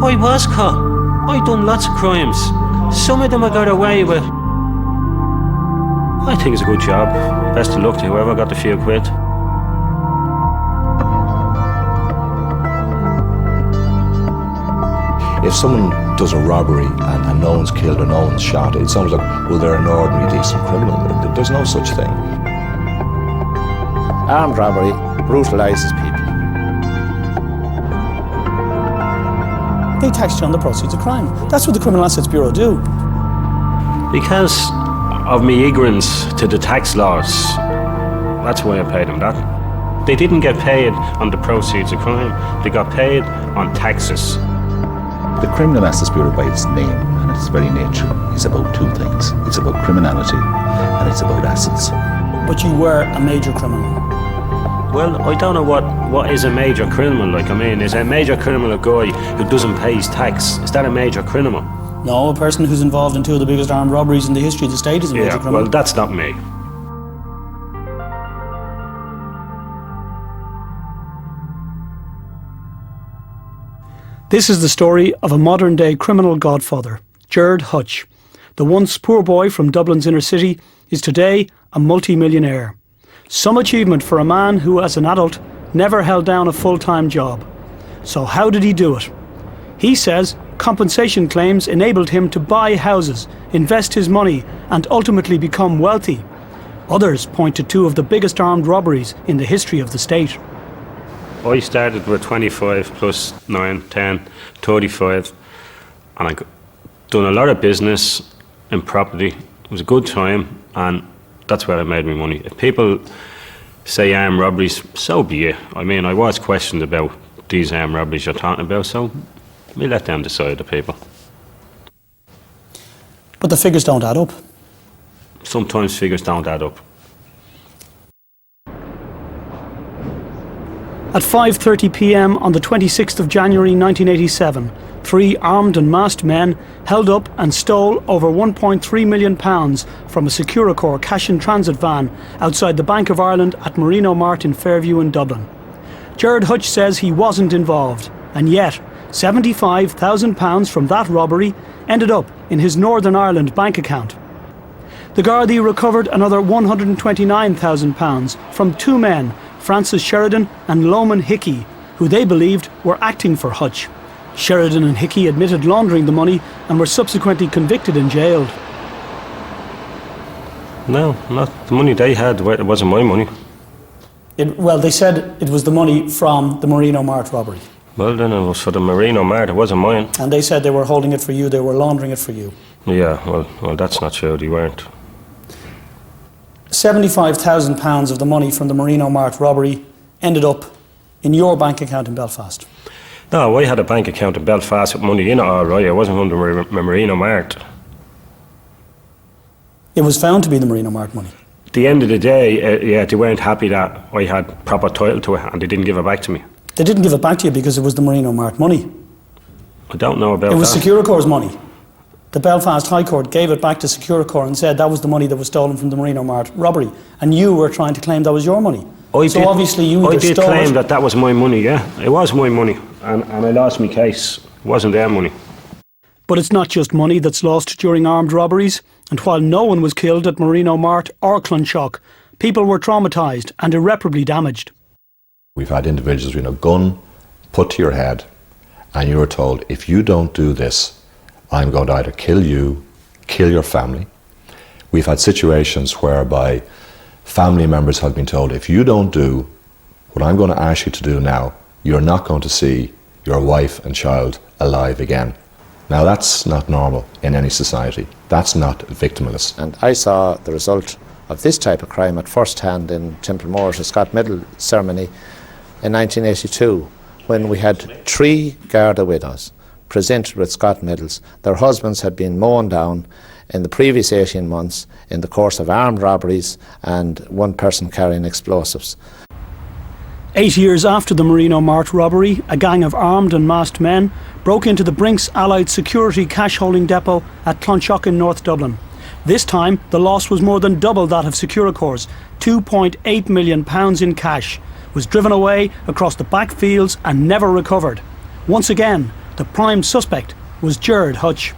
I was caught. I done lots of crimes. Some of them I got away with. I think it's a good job. Best of luck to whoever got the few quid. If someone does a robbery and no one's killed or no one's shot, it sounds like, well, they're an ordinary decent criminal. There's no such thing. Armed robbery brutalises people. They taxed you on the proceeds of crime. That's what the Criminal Assets Bureau do. Because of me ignorance to the tax laws, that's why I paid them that. They didn't get paid on the proceeds of crime. They got paid on taxes. The Criminal Assets Bureau, by its name and its very nature, is about two things. It's about criminality and it's about assets. But you were a major criminal. Well, I don't know what is a major criminal. Like, I mean, is a major criminal a guy who doesn't pay his tax? Is that a major criminal? No, a person who's involved in two of the biggest armed robberies in the history of the state is a major criminal. Well, that's not me. This is the story of a modern-day criminal godfather, Gerard Hutch. The once poor boy from Dublin's inner city is today a multi-millionaire. Some achievement for a man who, as an adult, never held down a full-time job. So how did he do it? He says compensation claims enabled him to buy houses, invest his money, and ultimately become wealthy. Others point to two of the biggest armed robberies in the history of the state. I started with 25 plus 9, 10, 35, and I done a lot of business in property. It was a good time, and that's where I made my money. If people say armed robberies, so be it. I mean, I was questioned about these armed robberies you're talking about, so we let them decide, the people. But the figures don't add up. Sometimes figures don't add up. At 5:30 p.m. on the 26th of January 1987, three armed and masked men held up and stole over £1.3 million from a Securicor cash in transit van outside the Bank of Ireland at Marino Mart in Fairview in Dublin. Gerard Hutch says he wasn't involved, and yet £75,000 from that robbery ended up in his Northern Ireland bank account. The Gardaí recovered another £129,000 from two men, Francis Sheridan and Loman Hickey, who they believed were acting for Hutch. Sheridan and Hickey admitted laundering the money and were subsequently convicted and jailed. No, not the money they had. It wasn't my money. Well, they said it was the money from the Marino Mart robbery. Well, then it was for the Marino Mart. It wasn't mine. And they said they were holding it for you. They were laundering it for you. Yeah, well, that's not true. They weren't. £75,000 of the money from the Marino Mart robbery ended up in your bank account in Belfast. No, I had a bank account in Belfast with money in it, all right. I wasn't under Marino Mart. It was found to be the Marino Mart money. At the end of the day, they weren't happy that I had proper title to it, and they didn't give it back to me. They didn't give it back to you because it was the Marino Mart money. I don't know about that. It was Securicor's money. The Belfast High Court gave it back to Securicor and said that was the money that was stolen from the Marino Mart robbery, and you were trying to claim that was your money. Obviously you either did stole claim it. that was my money, yeah. It was my money, and I lost my case. It wasn't their money. But it's not just money that's lost during armed robberies, and while no one was killed at Marino Mart or Clonshock, people were traumatised and irreparably damaged. We've had individuals with a gun put to your head, and you were told, if you don't do this, I'm going to either kill you, kill your family. We've had situations whereby family members have been told, if you don't do what I'm going to ask you to do now, you're not going to see your wife and child alive again. Now that's not normal in any society. That's not victimless. And I saw the result of this type of crime at first hand in Templemore, the Scott Medal ceremony in 1982, when we had three Garda widows presented with Scott medals. Their husbands had been mown down in the previous 18 months in the course of armed robberies and one person carrying explosives. 8 years after the Marino Mart robbery, a gang of armed and masked men broke into the Brinks Allied Security cash holding depot at Clonshock in North Dublin. This time, the loss was more than double that of Securicor's. £2.8 million in cash was driven away across the backfields and never recovered. Once again, The prime suspect was Gerard Hutch.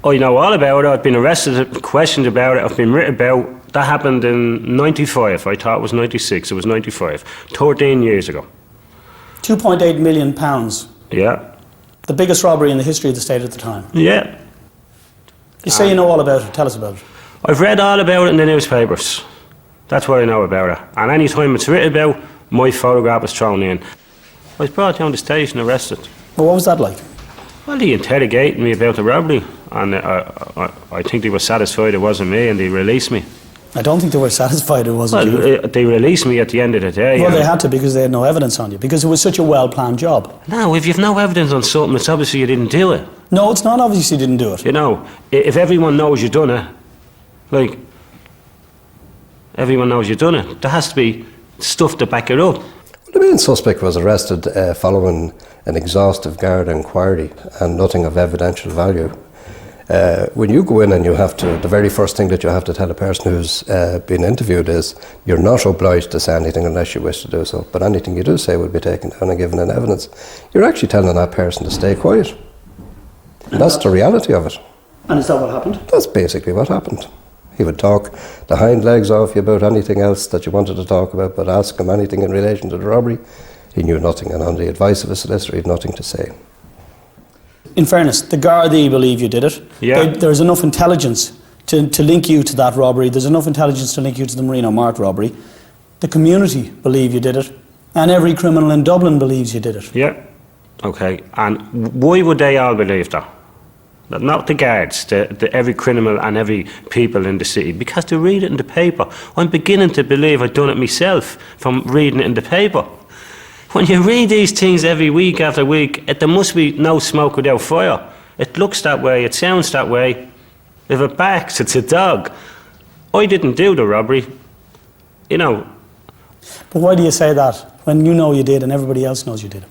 I know all about it. I've been arrested, questioned about it, I've been written about. That happened in 95. I thought it was 96. It was 95. 13 years ago. £2.8 million. Yeah. The biggest robbery in the history of the state at the time. Yeah. You say you know all about it. Tell us about it. I've read all about it in the newspapers. That's what I know about it. And any time it's written about, my photograph is thrown in. I was brought down to the station, arrested. Well, what was that like? Well, they interrogated me about the robbery, and I think they were satisfied it wasn't me, and they released me. I don't think they were satisfied it wasn't you. They released me at the end of the day. Well, they had to, because they had no evidence on you, because it was such a well-planned job. No, if you've no evidence on something, it's obviously you didn't do it. No, it's not obvious you didn't do it. You know, if everyone knows you've done it, like, everyone knows you've done it, there has to be stuff to back it up. Well, the main suspect was arrested following an exhaustive Garda inquiry and nothing of evidential value. When you go in and you have to, the very first thing that you have to tell a person who's been interviewed is you're not obliged to say anything unless you wish to do so, but anything you do say will be taken down and given in evidence. You're actually telling that person to stay quiet. And that's the reality of it. And is that what happened? That's basically what happened. He would talk the hind legs off you about anything else that you wanted to talk about, but ask him anything in relation to the robbery, he knew nothing, and on the advice of a solicitor, he had nothing to say. In fairness, the Gardaí believe you did it. Yeah. There's enough intelligence to link you to that robbery. There's enough intelligence to link you to the Marino Mart robbery. The community believe you did it, and every criminal in Dublin believes you did it. Yeah. Okay. And why would they all believe that? Not the guards, every criminal and every people in the city, because they read it in the paper. I'm beginning to believe I've done it myself from reading it in the paper. When you read these things every week after week, there must be no smoke without fire. It looks that way, it sounds that way. If it barks, it's a dog. I didn't do the robbery, you know. But why do you say that when you know you did and everybody else knows you did it?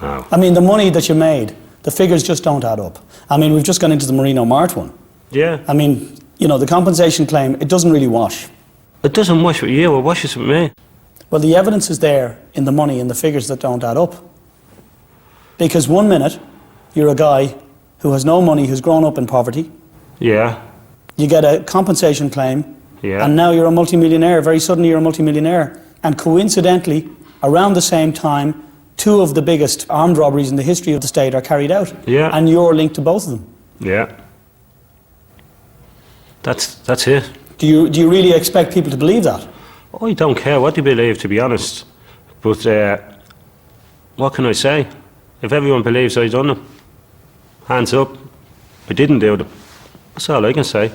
No. I mean, the money that you made, the figures just don't add up. I mean, we've just gone into the Marino Mart one. Yeah. I mean, you know, the compensation claim, it doesn't really wash. It doesn't wash with you, it washes with me. Well, the evidence is there in the money and the figures that don't add up. Because one minute, you're a guy who has no money, who's grown up in poverty. Yeah. You get a compensation claim. Yeah. And now you're a multimillionaire. Very suddenly you're a multimillionaire. And coincidentally, around the same time, two of the biggest armed robberies in the history of the state are carried out. Yeah. And you're linked to both of them. Yeah. That's it. Do you really expect people to believe that? I don't care what they believe, to be honest. But what can I say? If everyone believes I done them, hands up. I didn't do them. That's all I can say.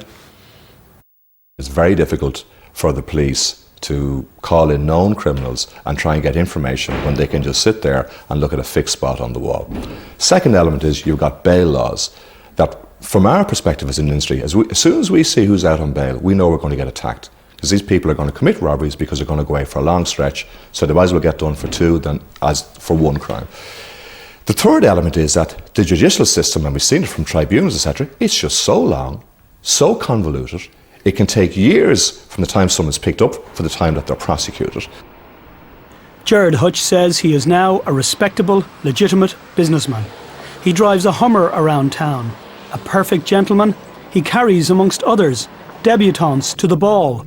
It's very difficult for the police to call in known criminals and try and get information when they can just sit there and look at a fixed spot on the wall. Second element is you've got bail laws that, from our perspective as an industry, as soon as we see who's out on bail, we know we're going to get attacked. Because these people are going to commit robberies because they're going to go away for a long stretch, so they might as well get done for two than as for one crime. The third element is that the judicial system, and we've seen it from tribunals, etc., it's just so long, so convoluted, it can take years from the time someone's picked up for the time that they're prosecuted. Gerard Hutch says he is now a respectable, legitimate businessman. He drives a Hummer around town. A perfect gentleman, he carries, amongst others, debutantes to the ball.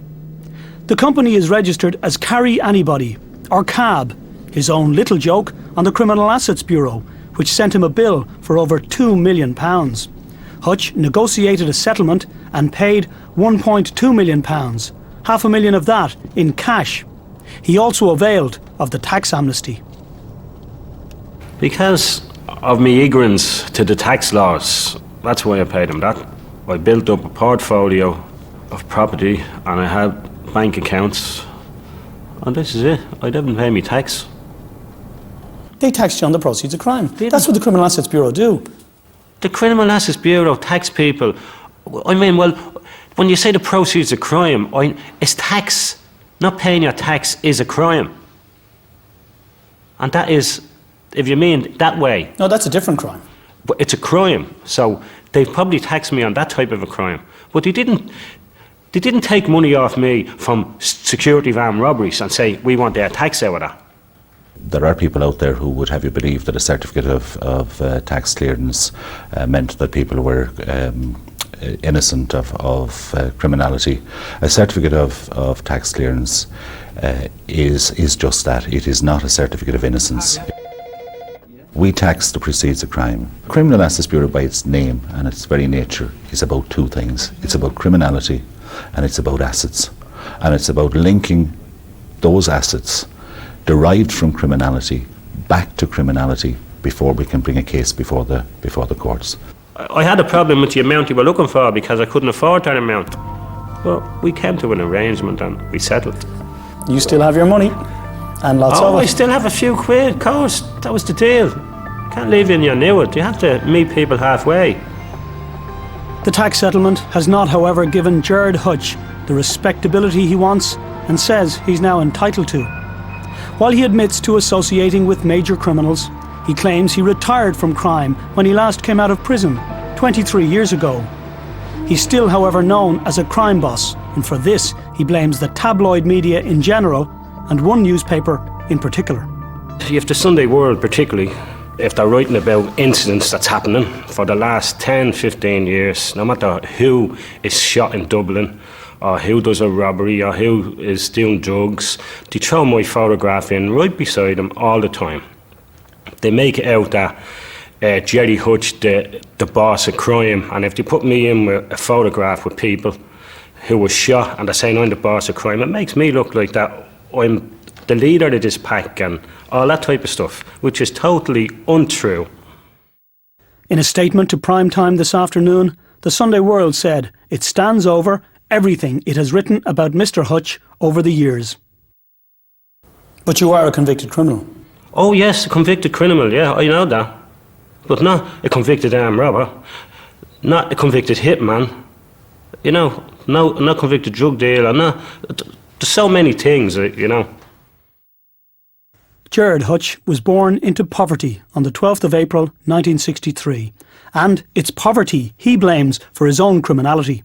The company is registered as Carry Anybody, or CAB, his own little joke on the Criminal Assets Bureau, which sent him a bill for over £2 million. Hutch negotiated a settlement and paid £1.2 million, £500,000 of that in cash. He also availed of the tax amnesty. Because of my ignorance to the tax laws, that's why I paid him that. I built up a portfolio of property and I had bank accounts, and this is it. I didn't pay me tax. They taxed you on the proceeds of crime. That's what the Criminal Assets Bureau do. The Criminal Assets Bureau tax people. I mean, well, when you say the proceeds of crime, it's tax. Not paying your tax is a crime. And that is, if you mean that way. No, that's a different crime. But it's a crime. So they probably taxed me on that type of a crime. But they didn't take money off me from security van robberies and say, we want their tax out of that. There are people out there who would have you believe that a certificate of tax clearance meant that people were innocent of criminality. A certificate of tax clearance is just that. It is not a certificate of innocence. We tax the proceeds of crime. Criminal Justice Bureau, by its name and its very nature, is about two things. It's about criminality and it's about assets. And it's about linking those assets derived from criminality back to criminality before we can bring a case before the courts. I had a problem with the amount you were looking for because I couldn't afford that amount. Well, we came to an arrangement and we settled. You still have your money and lots of I it. still have a few quid, of course. That was the deal. Can't leave in your new it. You have to meet people halfway. The tax settlement has not, however, given Gerard Hutch the respectability he wants and says he's now entitled to. While he admits to associating with major criminals, he claims he retired from crime when he last came out of prison 23 years ago. He's still, however, known as a crime boss, and for this he blames the tabloid media in general and one newspaper in particular. You have the Sunday World particularly, if they're writing about incidents that's happening for the last 10, 15 years, no matter who is shot in Dublin, or who does a robbery, or who is doing drugs, they throw my photograph in right beside them all the time. They make it out that Gerard Hutch, the boss of crime, and if they put me in with a photograph with people who were shot and they're saying I'm the boss of crime, it makes me look like that I'm the leader of this pack and all that type of stuff, which is totally untrue. In a statement to Prime Time this afternoon, the Sunday World said it stands over everything it has written about Mr. Hutch over the years. But you are a convicted criminal. Oh yes, a convicted criminal, yeah, I know that. But not a convicted armed robber, not a convicted hitman, you know, not convicted drug dealer, there's so many things, you know. Gerard Hutch was born into poverty on the 12th of April 1963, and it's poverty he blames for his own criminality.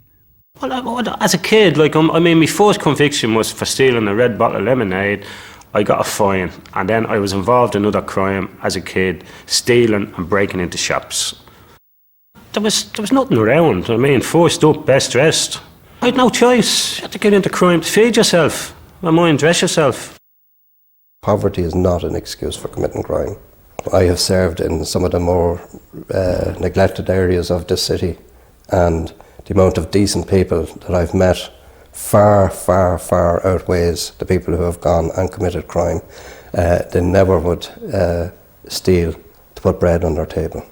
Well, as a kid, my first conviction was for stealing a red bottle of lemonade. I got a fine, and then I was involved in another crime as a kid, stealing and breaking into shops. There was nothing around. First up, best dressed. I had no choice. You had to get into crime to feed yourself. Dress yourself. Poverty is not an excuse for committing crime. I have served in some of the more neglected areas of this city, and the amount of decent people that I've met far, far, far outweighs the people who have gone and committed crime. They never would steal to put bread on their table.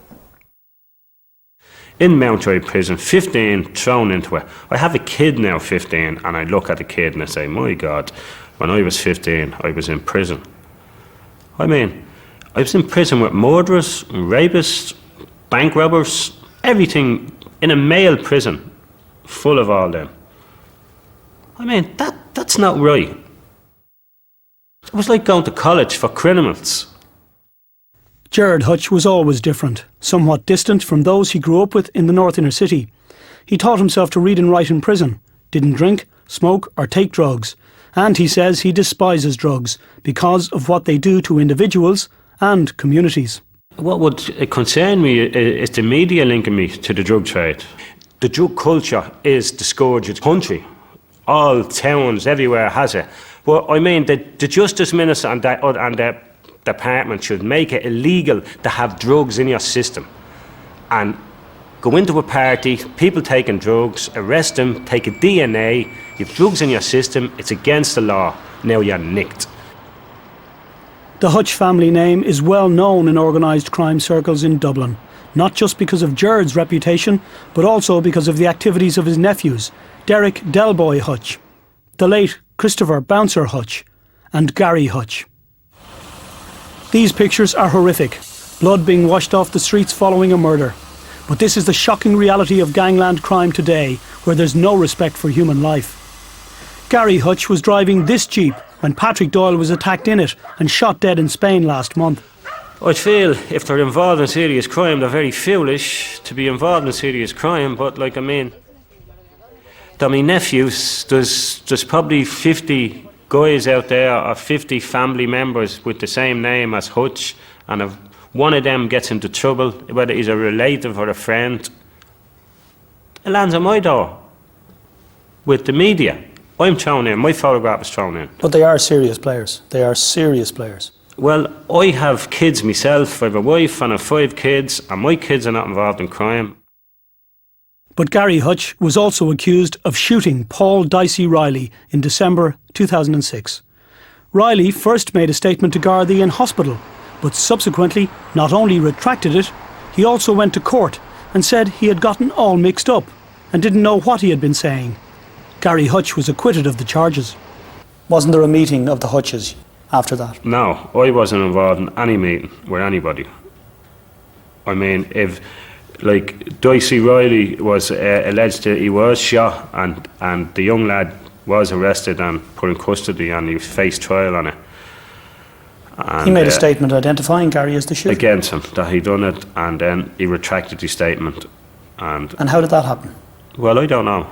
In Mountjoy Prison, 15 thrown into it. I have a kid now, 15, and I look at the kid and I say, my God, when I was 15, I was in prison. I was in prison with murderers, rapists, bank robbers, everything in a male prison, full of all them. That's not right. It was like going to college for criminals. Gerard Hutch was always different, somewhat distant from those he grew up with in the North Inner City. He taught himself to read and write in prison, didn't drink, smoke or take drugs, and he says he despises drugs because of what they do to individuals and communities. What would concern me is the media linking me to the drug trade. The drug culture is the scourge of the country. All towns, everywhere has it. Well, the Justice Minister and the department should make it illegal to have drugs in your system. And go into a party, people taking drugs, arrest them, take a DNA, you have drugs in your system, it's against the law, now you're nicked. The Hutch family name is well known in organised crime circles in Dublin, not just because of Gerard's reputation, but also because of the activities of his nephews, Derek Delboy Hutch, the late Christopher Bouncer Hutch, and Gary Hutch. These pictures are horrific, blood being washed off the streets following a murder. But this is the shocking reality of gangland crime today, where there's no respect for human life. Gary Hutch was driving this Jeep when Patrick Doyle was attacked in it and shot dead in Spain last month. I feel if they're involved in serious crime, they're very foolish to be involved in serious crime, but they're my nephews, there's probably 50 guys out there are 50 family members with the same name as Hutch, and if one of them gets into trouble, whether he's a relative or a friend, it lands on my door with the media. I'm thrown in, my photograph is thrown in. But they are serious players. They are serious players. Well, I have kids myself. I have a wife and I have 5 kids, and my kids are not involved in crime. But Gary Hutch was also accused of shooting Paul Dicey Riley in December 2006. Riley first made a statement to Gardaí in hospital, but subsequently not only retracted it, he also went to court and said he had gotten all mixed up and didn't know what he had been saying. Gary Hutch was acquitted of the charges. Wasn't there a meeting of the Hutches after that? No, I wasn't involved in any meeting with anybody. I mean, if, like, Dicey Riley was alleged that he was shot, and the young lad was arrested and put in custody, and he faced trial on it. And, he made a statement identifying Gary as the shooter. Against him, that he done it, and then he retracted his statement. And how did that happen? Well, I don't know.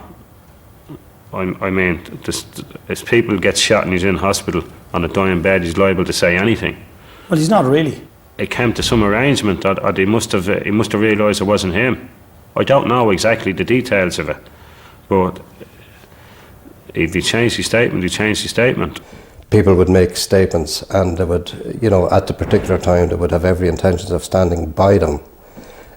I mean, if people get shot and he's in hospital on a dying bed, he's liable to say anything. Well, he's not really. It came to some arrangement, or he must have realised it wasn't him. I don't know exactly the details of it, but if he changed his statement, he changed his statement. People would make statements, and they would, you know, at the particular time, they would have every intention of standing by them.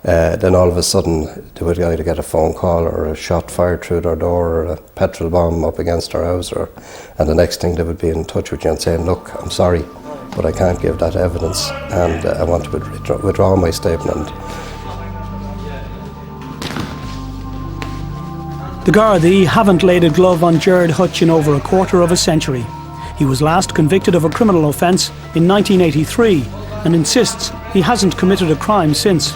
Then all of a sudden, they would either get a phone call or a shot fired through their door or a petrol bomb up against their house, and the next thing they would be in touch with you and saying, look, I'm sorry, but I can't give that evidence, and I want to withdraw my statement. The Gardaí haven't laid a glove on Gerard Hutch in over a quarter of a century. He was last convicted of a criminal offence in 1983 and insists he hasn't committed a crime since.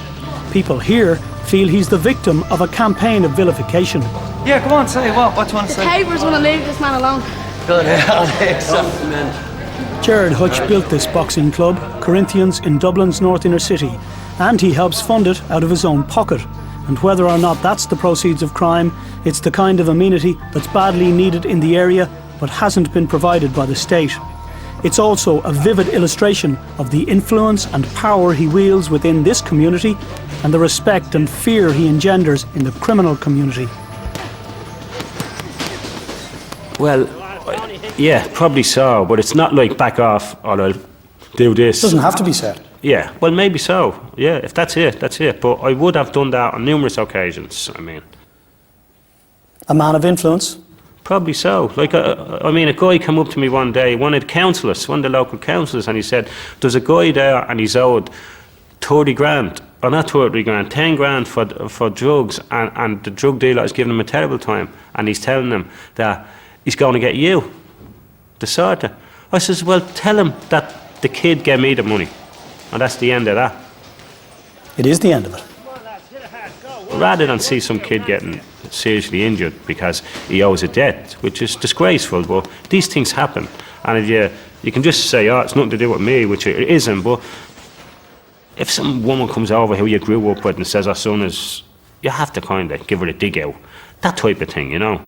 People here feel he's the victim of a campaign of vilification. Yeah, come on, say what? What do you want to The say? papers want to leave this man alone. Good, I'll take something, man. Gerard Hutch built this boxing club, Corinthians, in Dublin's north inner city, and he helps fund it out of his own pocket. And whether or not that's the proceeds of crime, it's the kind of amenity that's badly needed in the area but hasn't been provided by the state. It's also a vivid illustration of the influence and power he wields within this community and the respect and fear he engenders in the criminal community. Well, yeah, probably so, but it's not like back off or I'll do this. Doesn't have to be said. Yeah, well, maybe so. Yeah, if that's it, that's it. But I would have done that on numerous occasions, I mean. A man of influence? Probably so. Like, I mean, a guy came up to me one day, one of the local councillors, and he said, there's a guy there and he's owed 30 grand, or not 30 grand, 10 grand for drugs, and the drug dealer is giving him a terrible time, and he's telling him that he's going to get you, the sorter. I says, well, tell him that the kid gave me the money, and that's the end of that. It is the end of it. Rather than see some kid getting seriously injured because he owes a debt, which is disgraceful, but these things happen. And you can just say, oh, it's nothing to do with me, which it isn't, but if some woman comes over who you grew up with and says her son is, you have to kind of give her a dig out. That type of thing, you know.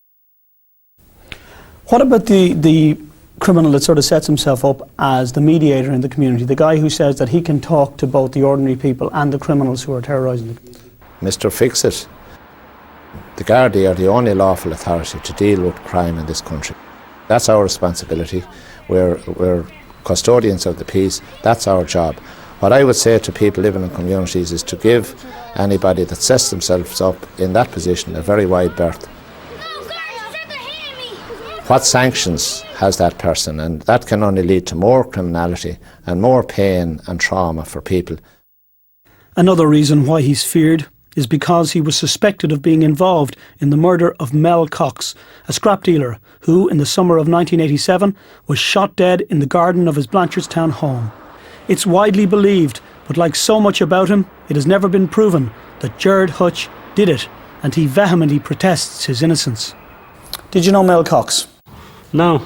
What about the criminal that sort of sets himself up as the mediator in the community, the guy who says that he can talk to both the ordinary people and the criminals who are terrorising the community? Mr. Fix-It. The Gardaí are the only lawful authority to deal with crime in this country. That's our responsibility. We're custodians of the peace. That's our job. What I would say to people living in communities is to give anybody that sets themselves up in that position a very wide berth. What sanctions has that person? And that can only lead to more criminality and more pain and trauma for people. Another reason why he's feared is because he was suspected of being involved in the murder of Mel Cox, a scrap dealer who, in the summer of 1987, was shot dead in the garden of his Blanchardstown home. It's widely believed, but like so much about him, it has never been proven that Gerard Hutch did it, and he vehemently protests his innocence. Did you know Mel Cox? No.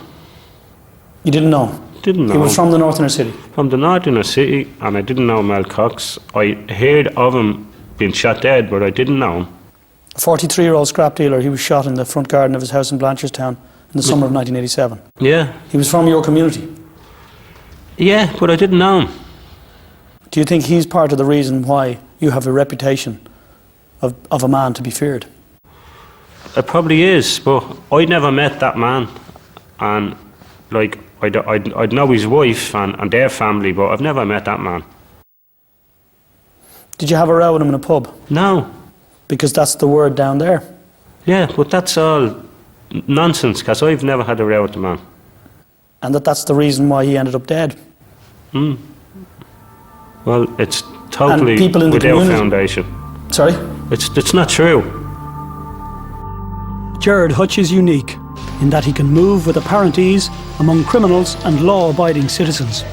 You didn't know? Didn't know. He was from the north inner city? From the north inner city, and I didn't know Mel Cox. I heard of him being shot dead, but I didn't know him. A 43-year-old scrap dealer, he was shot in the front garden of his house in Blanchardstown in the summer of 1987. Yeah. He was from your community. Yeah, but I didn't know him. Do you think he's part of the reason why you have a reputation of a man to be feared? It probably is, but I'd never met that man. And, like, I'd know his wife and their family, but I've never met that man. Did you have a row with him in a pub? No. Because that's the word down there. Yeah, but that's all nonsense, because I've never had a row with the man. And that's the reason why he ended up dead. Well, it's totally And people in the without community- foundation. Sorry? It's not true. Gerard Hutch is unique in that he can move with apparent ease among criminals and law-abiding citizens.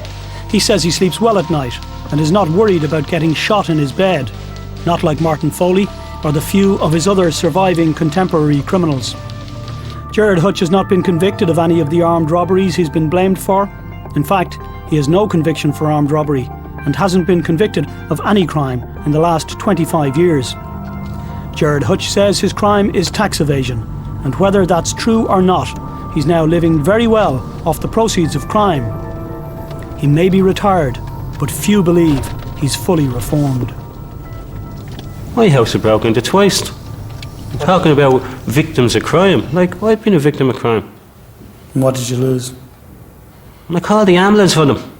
He says he sleeps well at night and is not worried about getting shot in his bed, not like Martin Foley or the few of his other surviving contemporary criminals. Gerard Hutch has not been convicted of any of the armed robberies he's been blamed for. In fact, he has no conviction for armed robbery and hasn't been convicted of any crime in the last 25 years. Gerard Hutch says his crime is tax evasion, and whether that's true or not, he's now living very well off the proceeds of crime. He may be retired, but few believe he's fully reformed. My house was broken into twice. I'm talking about victims of crime. Like, I've been a victim of crime. And what did you lose? And I called the ambulance for them.